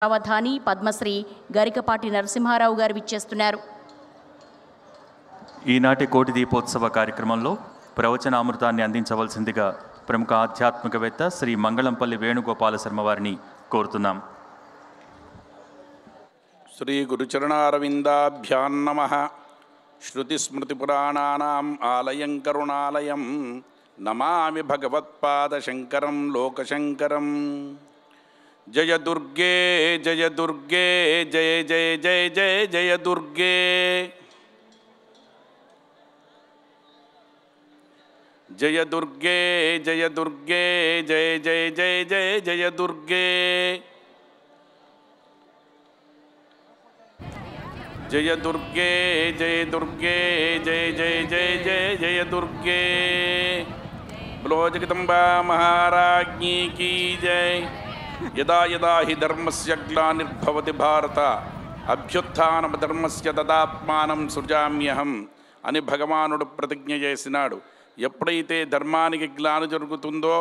అవధాని పద్మశ్రీ గరికపాటి నరసింహారావు గారు విచ్చేస్తున్నారు. ఈనాటి కోటి దీపోత్సవ కార్యక్రమంలో ప్రవచనామృతాన్ని అందించవలసిందిగా ప్రముఖ ఆధ్యాత్మికవేత్త శ్రీ మంగళంపల్లి వేణుగోపాల శర్మ వారిని కోరుతున్నాం. శ్రీ గురుచరణారవిందాభ్యాం నమః. శృతిస్మృతిపురాణానాం ఆలయం కరుణాలయం నమామి భగవత్పాదశంకరం లోకశంకరం. జయ దుర్గే జయ దుర్గే జయ జయ జయ జయ జయ దుర్గే. జయ దుర్గే జయ దుర్గే జయ జయ జయ జయ జయ దుర్గే. జయ దుర్గే జయ దుర్గే జయ జయ జయ జయ జయ దుర్గే. బలో జగదంబా మహారాజ్ఞీ కీ జై. యదా యదా హి ధర్మస్య గ్లానిర్భవతి భారత అభ్యుత్థానధర్మస్య తదాత్మానం సృజామ్యహం అని భగవానుడు ప్రతిజ్ఞ చేసినాడు. ఎప్పుడైతే ధర్మానికి గ్లాని జరుగుతుందో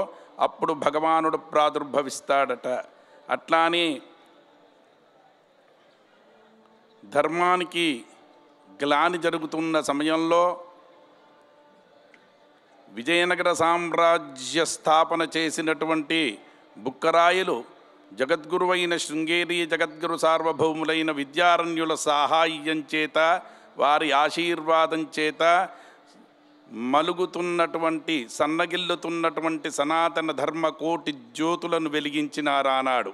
అప్పుడు భగవానుడు ప్రాదుర్భవిస్తాడట. అట్లానే ధర్మానికి గ్లాని జరుగుతున్న సమయంలో విజయనగర సామ్రాజ్య స్థాపన చేసినటువంటి బుక్కరాయలు జగద్గురువైన శృంగేరి జగద్గురు సార్వభౌములైన విద్యారణ్యుల సహాయం చేత వారి ఆశీర్వాదం చేత మలుగుతున్నటువంటి సన్నగిల్లుతున్నటువంటి సనాతన ధర్మ కోటి జ్యోతులను వెలిగించినారానాడు.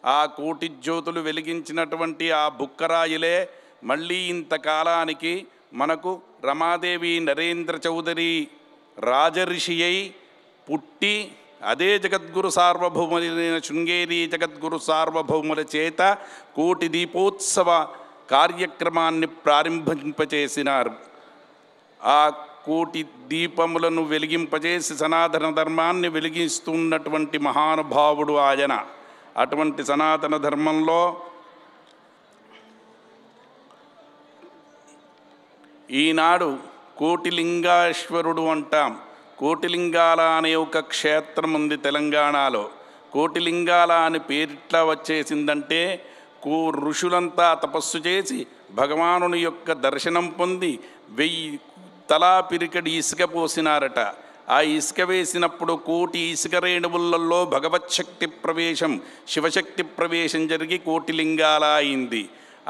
ఆ కోటి జ్యోతులు వెలిగించినటువంటి ఆ బుక్కరాయిలే మళ్ళీ ఇంతకాలానికి మనకు రమాదేవి నరేంద్ర చౌదరి రాజర్షి అయి పుట్టి అదే జగద్గురు సార్వభౌములైన శృంగేరి జగద్గురు సార్వభౌముల చేత కోటి దీపోత్సవ కార్యక్రమాన్ని ప్రారంభింపచేసినారు. ఆ కోటి దీపములను వెలిగింపజేసి సనాతన ధర్మాన్ని వెలిగిస్తున్నటువంటి మహానుభావుడు ఆయన. అటువంటి సనాతన ధర్మంలో ఈనాడు కోటిలింగేశ్వరుడు అంటాం. కోటిలింగాల అనే ఒక క్షేత్రం ఉంది తెలంగాణలో. కోటిలింగాల అని పేరిట్లా వచ్చేసిందంటే ఋషులంతా తపస్సు చేసి భగవానుని యొక్క దర్శనం పొంది 1000 తలా పిరికడి ఇసుక పోసినారట. ఆ ఇసుక వేసినప్పుడు కోటి ఇసుక రేణువులలో భగవచ్చక్తి ప్రవేశం శివశక్తి ప్రవేశం జరిగి కోటిలింగాల అయింది.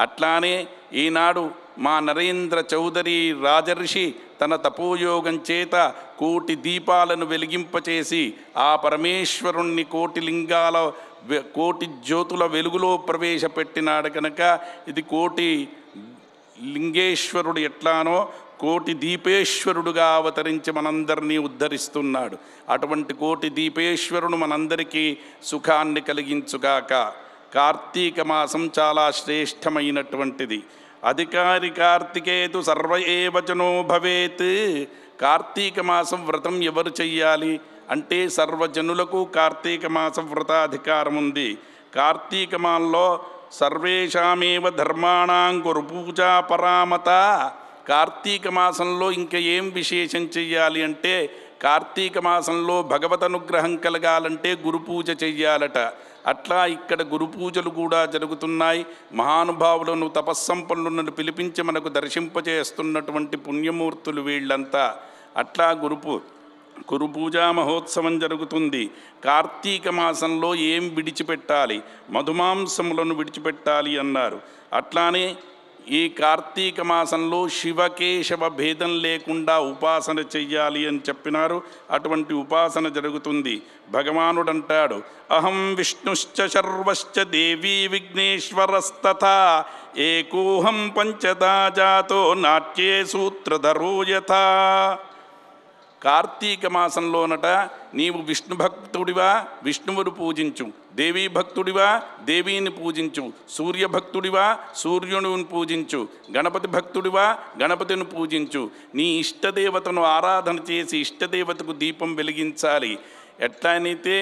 అట్లానే ఈనాడు మా నరేంద్ర చౌదరి రాజర్షి తన తపోయోగం చేత కోటి దీపాలను వెలిగింపచేసి ఆ పరమేశ్వరుణ్ణి కోటిలింగాల కోటి జ్యోతుల వెలుగులో ప్రవేశపెట్టినాడు. కనుక ఇది కోటి లింగేశ్వరుడు ఎట్లానో కోటి దీపేశ్వరుడుగా అవతరించి మనందరినీ ఉద్ధరిస్తున్నాడు. అటువంటి కోటి దీపేశ్వరుడు మనందరికీ సుఖాన్ని కలిగించుగాక. కార్తీక మాసం చాలా శ్రేష్టమైనటువంటిది. అధికారి కార్తికేతు సర్వ ఏవచనో భవేత్. కార్తీక మాసం వ్రతం ఎవరు చెయ్యాలి అంటే సర్వజనులకు కార్తీక మాసం వ్రతాధికారం ఉంది. కార్తీక మాసంలో సర్వేషామేవ ధర్మాణాం గురు పూజా పరామత. కార్తీక మాసంలో ఇంకా ఏం విశేషం చెయ్యాలి అంటే కార్తీక మాసంలో భగవద్ అనుగ్రహం కలగాలంటే గురు పూజ చెయ్యాలట. అట్లా ఇక్కడ గురు పూజలు కూడా జరుగుతున్నాయి. మహానుభావులను తపస్సంపన్నులను పిలిపించి మనకు దర్శింపజేస్తున్నటువంటి పుణ్యమూర్తులు వీళ్ళంతా. అట్లా గురు పూజా మహోత్సవం జరుగుతుంది. కార్తీక మాసంలో ఏం విడిచిపెట్టాలి? మధుమాంసములను విడిచిపెట్టాలి అన్నారు. అట్లానే ఈ కార్తీక మాసంలో శివకేశవ భేదం లేకుండా ఉపాసన చెయ్యాలి అని చెప్పినారు. అటువంటి ఉపాసన జరుగుతుంది. భగవానుడు అంటాడు, అహం విష్ణుశ్చ శర్వశ్చ దేవీ విఘ్నేశ్వరస్తథా ఏకోహం పంచదా జాతో నాట్యే సూత్రధరో యథా. కార్తీక మాసంలోనట నీవు విష్ణు భక్తుడివా విష్ణువును పూజించు, దేవీ భక్తుడివా దేవీని పూజించు, సూర్యభక్తుడివా సూర్యుని పూజించు, గణపతి భక్తుడివా గణపతిని పూజించు. నీ ఇష్టదేవతను ఆరాధన చేసి ఇష్టదేవతకు దీపం వెలిగించాలి. ఎట్లయితే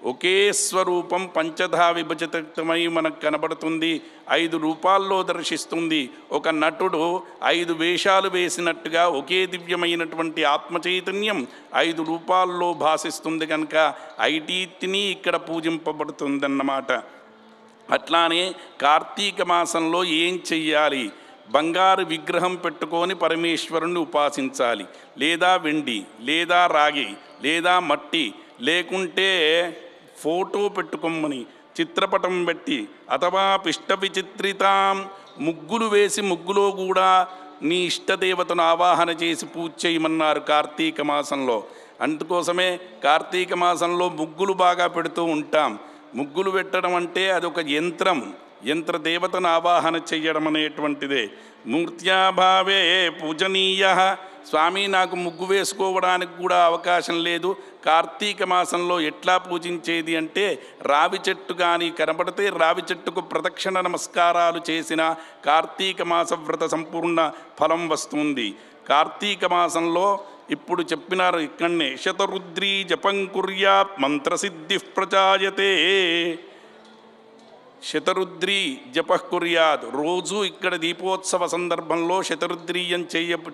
ఒకే స్వరూపం పంచధా విభజితమై మనకు కనబడుతుంది. 5 రూపాల్లో దర్శిస్తుంది. ఒక నటుడు 5 వేషాలు వేసినట్టుగా ఒకే దివ్యమైనటువంటి ఆత్మచైతన్యం 5 రూపాల్లో భాసిస్తుంది. కనుక ఐటీని ఇక్కడ పూజింపబడుతుందన్నమాట. అట్లానే కార్తీక మాసంలో ఏం చెయ్యాలి? బంగారు విగ్రహం పెట్టుకొని పరమేశ్వరుణ్ణి ఉపాసించాలి, లేదా వెండి, లేదా రాగి, లేదా మట్టి, లేకుంటే ఫోటో పెట్టుకోమని చిత్రపటం పెట్టి, అథవా పిష్ట విచిత్రితాం, ముగ్గులు వేసి ముగ్గులో కూడా నీ ఇష్టదేవతను ఆవాహన చేసి పూజ చేయమన్నారు కార్తీక మాసంలో. అందుకోసమే కార్తీక మాసంలో ముగ్గులు బాగా పెడుతూ ఉంటాం. ముగ్గులు పెట్టడం అంటే అదొక యంత్రదేవతను ఆవాహన చెయ్యడం అనేటువంటిదే. మూర్త్యాభావే పూజనీయ. స్వామి నాకు ముగ్గు వేసుకోవడానికి కూడా అవకాశం లేదు, కార్తీక మాసంలో ఎట్లా పూజించేది అంటే, రావి చెట్టు కానీ కనబడితే రావి చెట్టుకు ప్రదక్షిణ నమస్కారాలు చేసిన కార్తీక మాస వ్రత సంపూర్ణ ఫలం వస్తుంది. కార్తీక మాసంలో ఇప్పుడు చెప్పినారు ఇక్కడనే, శతరుద్రీ జపం కుర్యాత్ మంత్రసిద్ధి ప్రజాయతే. శతరుద్రీ జప కుర్యాద్, రోజు ఇక్కడ దీపోత్సవ సందర్భంలో శతరుద్రీయం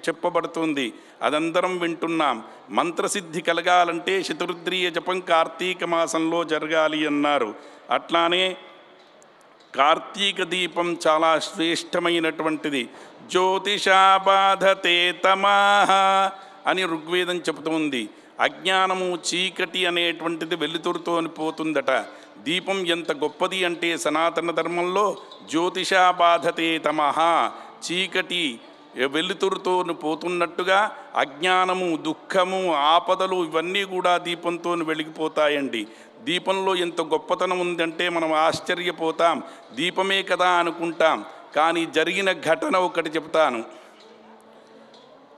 చెప్పబడుతుంది, అదందరం వింటున్నాం. మంత్రసిద్ధి కలగాలంటే శతరుద్రీయ జపం కార్తీక మాసంలో జరగాలి అన్నారు. అట్లానే కార్తీక దీపం చాలా శ్రేష్టమైనటువంటిది. జ్యోతిషా బాధతే తమాహ అని ఋగ్వేదం చెబుతుంది. అజ్ఞానము చీకటి అనేటువంటిది వెలుతురుతో పోతుందట. దీపం ఎంత గొప్పది అంటే సనాతన ధర్మంలో జ్యోతిషా బాధతే తమః, చీకటి వెలుతురుతో పోతున్నట్టుగా అజ్ఞానము, దుఃఖము, ఆపదలు ఇవన్నీ కూడా దీపంతో వెలిగిపోతాయండి. దీపంలో ఎంత గొప్పతనం ఉందంటే మనం ఆశ్చర్యపోతాం. దీపమే కదా అనుకుంటాం, కానీ జరిగిన ఘటన ఒకటి చెప్తాను.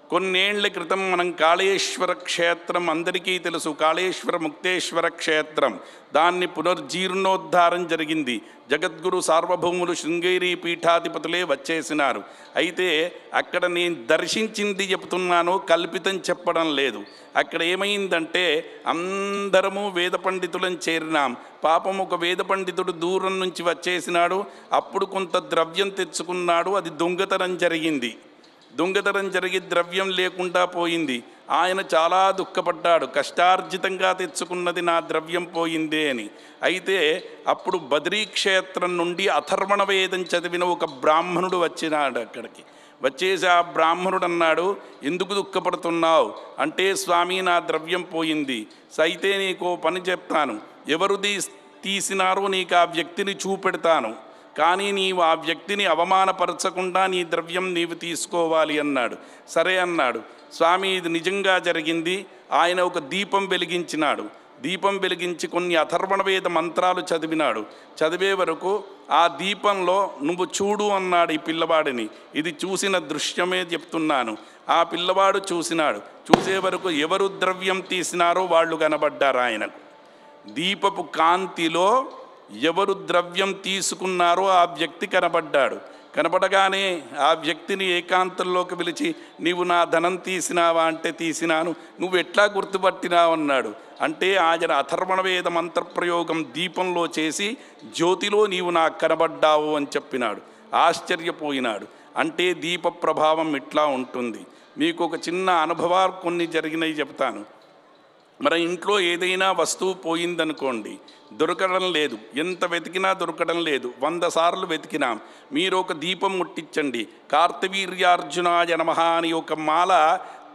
కొన్నేళ్ల క్రితం మనం కాళేశ్వర క్షేత్రం అందరికీ తెలుసు, కాళేశ్వర ముక్తేశ్వర క్షేత్రం, దాన్ని పునర్జీర్ణోద్ధారం జరిగింది. జగద్గురు సార్వభౌములు శృంగేరి పీఠాధిపతులే వచ్చేసినారు. అయితే అక్కడ నేను దర్శించింది చెప్తున్నాను, కల్పితం చెప్పడం లేదు. అక్కడ ఏమైందంటే అందరము వేద పండితులను చేరినాం. పాపం ఒక వేద పండితుడు దూరం నుంచి వచ్చేసినాడు. అప్పుడు కొంత ద్రవ్యం తెచ్చుకున్నాడు, అది దొంగతనం జరిగింది. దొంగతనం జరిగి ద్రవ్యం లేకుండా పోయింది. ఆయన చాలా దుఃఖపడ్డాడు, కష్టార్జితంగా తెచ్చుకున్నది నా ద్రవ్యం పోయిందే అని. అయితే అప్పుడు బద్రీక్షేత్రం నుండి అథర్వణ వేదం చదివిన ఒక బ్రాహ్మణుడు వచ్చినాడు. అక్కడికి వచ్చేసి ఆ బ్రాహ్మణుడు అన్నాడు, ఎందుకు దుఃఖపడుతున్నావు అంటే, స్వామి నా ద్రవ్యం పోయింది. అయితే నీకు పని చెప్తాను, ఎవరు తీసినారో నీకు ఆ వ్యక్తిని చూపెడతాను, కానీ నీవు ఆ వ్యక్తిని అవమానపరచకుండా నీ ద్రవ్యం నీవు తీసుకోవాలి అన్నాడు. సరే అన్నాడు. స్వామి ఇది నిజంగా జరిగింది. ఆయన ఒక దీపం వెలిగించినాడు. దీపం వెలిగించి కొన్ని అథర్వణ వేద మంత్రాలు చదివినాడు. చదివే వరకు ఆ దీపంలో నువ్వు చూడు అన్నాడు ఈ పిల్లవాడిని. ఇది చూసిన దృశ్యమే చెప్తున్నాను. ఆ పిల్లవాడు చూసినాడు. చూసే వరకు ఎవరు ద్రవ్యం తీసినారో వాళ్ళు కనబడ్డారు ఆయనకు. దీపపు కాంతిలో ఎవరు ద్రవ్యం తీసుకున్నారో ఆ వ్యక్తి కనబడ్డాడు. కనబడగానే ఆ వ్యక్తిని ఏకాంతంలోకి పిలిచి, నీవు నా ధనం తీసినావా అంటే, తీసినాను. నువ్వు ఎట్లా గుర్తుపట్టినావు అన్నాడు. అంటే ఆయన అథర్వణ వేద మంత్రప్రయోగం దీపంలో చేసి జ్యోతిలో నీవు నాకు కనబడ్డావు అని చెప్పినాడు. ఆశ్చర్యపోయినాడు. అంటే దీప ప్రభావం ఇట్లా ఉంటుంది. మీకు ఒక చిన్న అనుభవాలు కొన్ని జరిగినవి చెప్తాను. మన ఇంట్లో ఏదైనా వస్తువు పోయిందనుకోండి, దొరకడం లేదు, ఎంత వెతికినా దొరకడం లేదు, 100 సార్లు వెతికినాం. మీరు ఒక దీపం ముట్టించండి, కార్తవీర్యార్జునాయ నమః అని ఒక మాల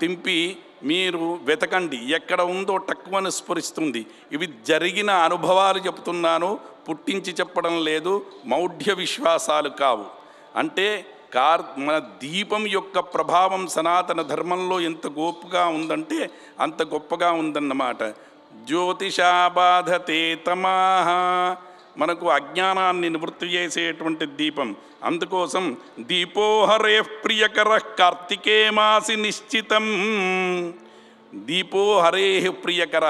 తింపి మీరు వెతకండి, ఎక్కడ ఉందో తక్కువని స్ఫురిస్తుంది. ఇవి జరిగిన అనుభవాలు చెప్తున్నాను, పుట్టించి చెప్పడం లేదు, మౌఢ్య విశ్వాసాలు కావు. అంటే మన దీపం యొక్క ప్రభావం సనాతన ధర్మంలో ఎంత గొప్పగా ఉందంటే అంత గొప్పగా ఉందన్నమాట. జ్యోతిషా బాధతే తమాహ, మనకు అజ్ఞానాన్ని నివృత్తి చేసేటువంటి దీపం. అందుకోసం దీపో హరే ప్రియకర కార్తికే మాసి నిశ్చితం. దీపో హరే ప్రియకర,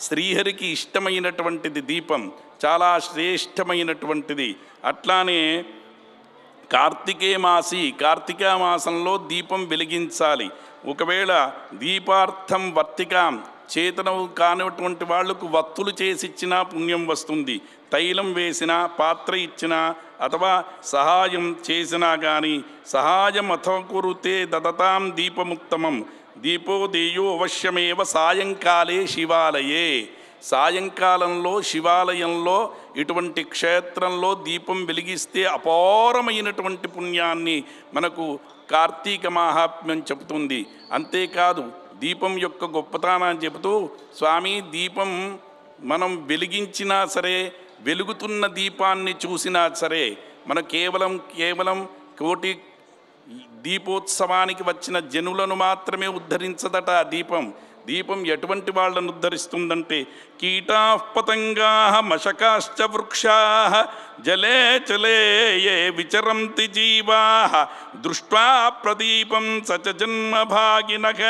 శ్రీహరికి ఇష్టమైనటువంటిది దీపం, చాలా శ్రేష్టమైనటువంటిది. అట్లానే కార్తీకా మాసంలో దీపం వెలిగించాలి. ఒకవేళ దీపార్థం వర్తికాం, చేతనం కానిటువంటి వాళ్లకు వత్తులు చేసిచ్చినా పుణ్యం వస్తుంది. తైలం వేసినా, పాత్ర ఇచ్చినా, అథవా సహాయం చేసినా కానీ, సహాయం అథ కురుతే దదతాం దీపముత్తమం, దీపో దేయో అవశ్యమేవ సాయంకాలే శివాలయే. సాయంకాలంలో శివాలయంలో ఇటువంటి క్షేత్రంలో దీపం వెలిగిస్తే అపారమైనటువంటి పుణ్యాన్ని మనకు కార్తీక మహాత్మ్యం చెబుతుంది. అంతేకాదు దీపం యొక్క గొప్పతనాన్ని చెబుతూ స్వామి దీపం మనం వెలిగించినా సరే, వెలుగుతున్న దీపాన్ని చూసినా సరే, మన కేవలం కోటి దీపోత్సవానికి వచ్చిన జనులను మాత్రమే ఉద్ధరించదట దీపం ఎటువంటి వాళ్ళను ఉద్ధరిస్తుందంటే కీటా పతంగా మశకాశ్చ వృక్షా జలే చలే ఏ విచరంతి జీవా దృష్ట్వా ప్రదీపం సచ జన్మభాగినః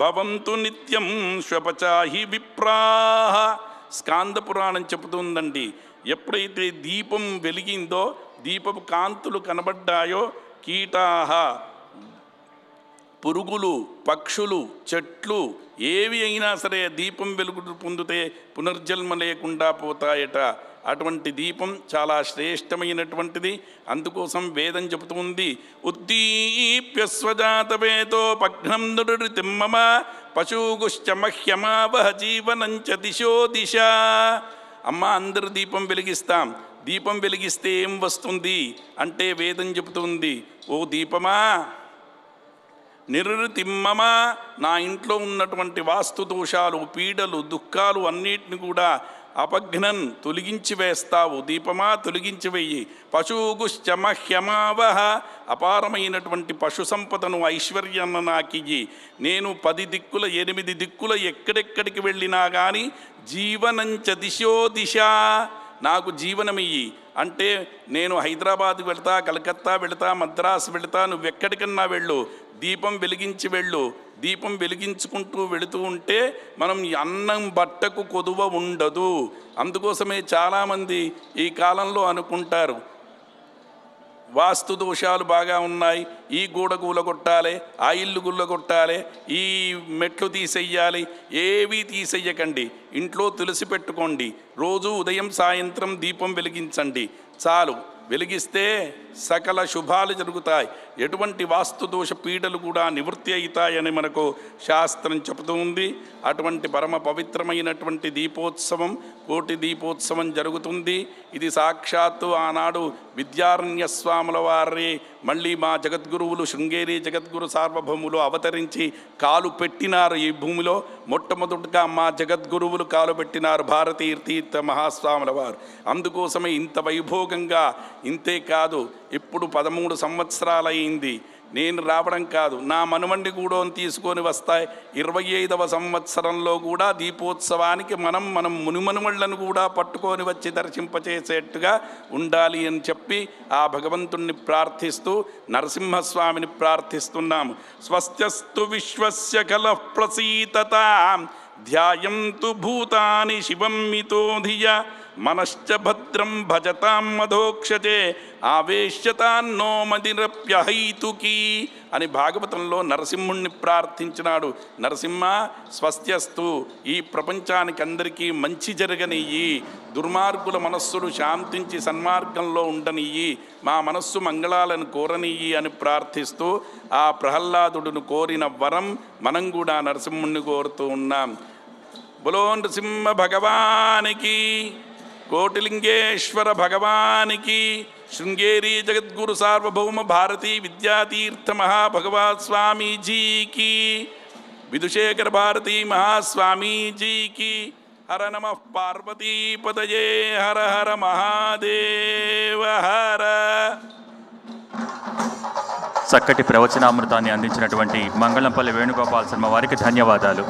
భవంతు నిత్యం శ్వపచాహి విప్రాః. స్కాంద పురాణం చెబుతుందండి, ఎప్పుడైతే దీపం వెలిగిందో, దీపపు కాంతులు కనబడ్డాయో, కీటాహ పురుగులు, పక్షులు, చెట్లు ఏవి అయినా సరే దీపం వెలుగు పొందితే పునర్జన్మ లేకుండా పోతాయట. అటువంటి దీపం చాలా శ్రేష్టమైనటువంటిది. అందుకోసం వేదం చెబుతుంది, ఉద్దీప్య స్వజాతవేతో పఘ్నం నురుతిమ్మమ పశుగుశ్చ మహ్యమావహ జీవనంచ దిశో దిశ. అమ్మ అందరు దీపం వెలిగిస్తాం, దీపం వెలిగిస్తే ఏం వస్తుంది అంటే వేదం చెబుతుంది, ఓ దీపమా నిరుతిమ్మమా, నా ఇంట్లో ఉన్నటువంటి వాస్తు దోషాలు, పీడలు, దుఃఖాలు అన్నిటిని కూడా అపఘ్నన్ తొలగించి వేస్తావు. దీపమా తొలగించి వెయ్యి. పశుగుశ్చ మహ్యమావహ, అపారమైనటువంటి పశు సంపదను, ఐశ్వర్యాన్ని నాకియ్యి. నేను 10 దిక్కుల 8 దిక్కుల ఎక్కడెక్కడికి వెళ్ళినా కానీ జీవనంచ దిశో దిశ, నాకు జీవనమియ్యి. అంటే నేను హైదరాబాద్ వెళతా, కలకత్తా వెళతా, మద్రాసు వెళతా, నువ్వెక్కడికన్నా వెళ్ళు, దీపం వెలిగించి వెళ్ళు. దీపం వెలిగించుకుంటూ వెళుతూ ఉంటే మనం అన్నం బట్టకు కొదువ ఉండదు. అందుకోసమే చాలామంది ఈ కాలంలో అనుకుంటారు, వాస్తు దోషాలు బాగా ఉన్నాయి, ఈ గోడ కూలగొట్టాలి, ఆ ఇల్లు గుల్లగొట్టాలి, ఈ మెట్లు తీసేయాలి. ఏవీ తీసేయకండి, ఇంట్లో తులసి పెట్టుకోండి, రోజు ఉదయం సాయంత్రం దీపం వెలిగించండి చాలు. వెలిగిస్తే సకల శుభాలు జరుగుతాయి, ఎటువంటి వాస్తుదోష పీడలు కూడా నివృత్తి అవుతాయని మనకు శాస్త్రం చెబుతూ ఉంది. అటువంటి పరమ పవిత్రమైనటువంటి దీపోత్సవం, కోటి దీపోత్సవం జరుగుతుంది. ఇది సాక్షాత్తు ఆనాడు విద్యారణ్య స్వాముల వారి మళ్ళీ మా జగద్గురువులు శృంగేరి జగద్గురు సార్వభౌములు అవతరించి కాలు పెట్టినారు ఈ భూమిలో. మొట్టమొదటిగా మా జగద్గురువులు కాలు పెట్టినారు భారతీయ తీర్థ మహాస్వాముల వారు. అందుకోసమే ఇంత వైభోగంగా, ఇంతే కాదు ఇప్పుడు 13 సంవత్సరాలయ్యింది నేను రావడం కాదు, నా మనుమండి కూడా తీసుకొని వస్తాయి. 25వ సంవత్సరంలో కూడా దీపోత్సవానికి మనం మునిమనుమళ్ళను కూడా పట్టుకొని వచ్చి దర్శింపచేసేట్టుగా ఉండాలి అని చెప్పి ఆ భగవంతుణ్ణి ప్రార్థిస్తూ నరసింహస్వామిని ప్రార్థిస్తున్నాము. స్వస్త్యస్తు విశ్వస్య కలః ప్రసీతతాం ధ్యాయంతు భూతాని శివం మితో ధియ మనశ్చ భద్రం భజతాం మధోక్షజే ఆవేశ్యతాన్నో మదిరప్యహైతుకీ అని భాగవతంలో నరసింహుణ్ణి ప్రార్థించినాడు. నరసింహ స్వస్త్యస్తు, ఈ ప్రపంచానికి అందరికీ మంచి జరగనియ్యి, దుర్మార్గుల మనస్సులు శాంతించి సన్మార్గంలో ఉండనియ్యి, మా మనస్సు మంగళాలను కోరనియ్యి అని ప్రార్థిస్తూ ఆ ప్రహ్లాదుడును కోరిన వరం మనం కూడా నరసింహుణ్ణి కోరుతూ ఉన్నాం. బలో నృసింహ భగవానికి, కోటిలింగేశ్వర భగవానికి, శృంగేరి జగద్గురు సార్వభౌమ భారతీ విద్యాతీర్థ మహాభగవత్ స్వామీజీకి, విధుశేఖర భారతీ మహాస్వామీజీకి. హర నమః పార్వతీపతయే హర హర మహాదేవ హర. చక్కటి ప్రవచనామృతాన్ని అందించినటువంటి మంగళంపల్లి వేణుగోపాల శర్మ వారికి ధన్యవాదాలు.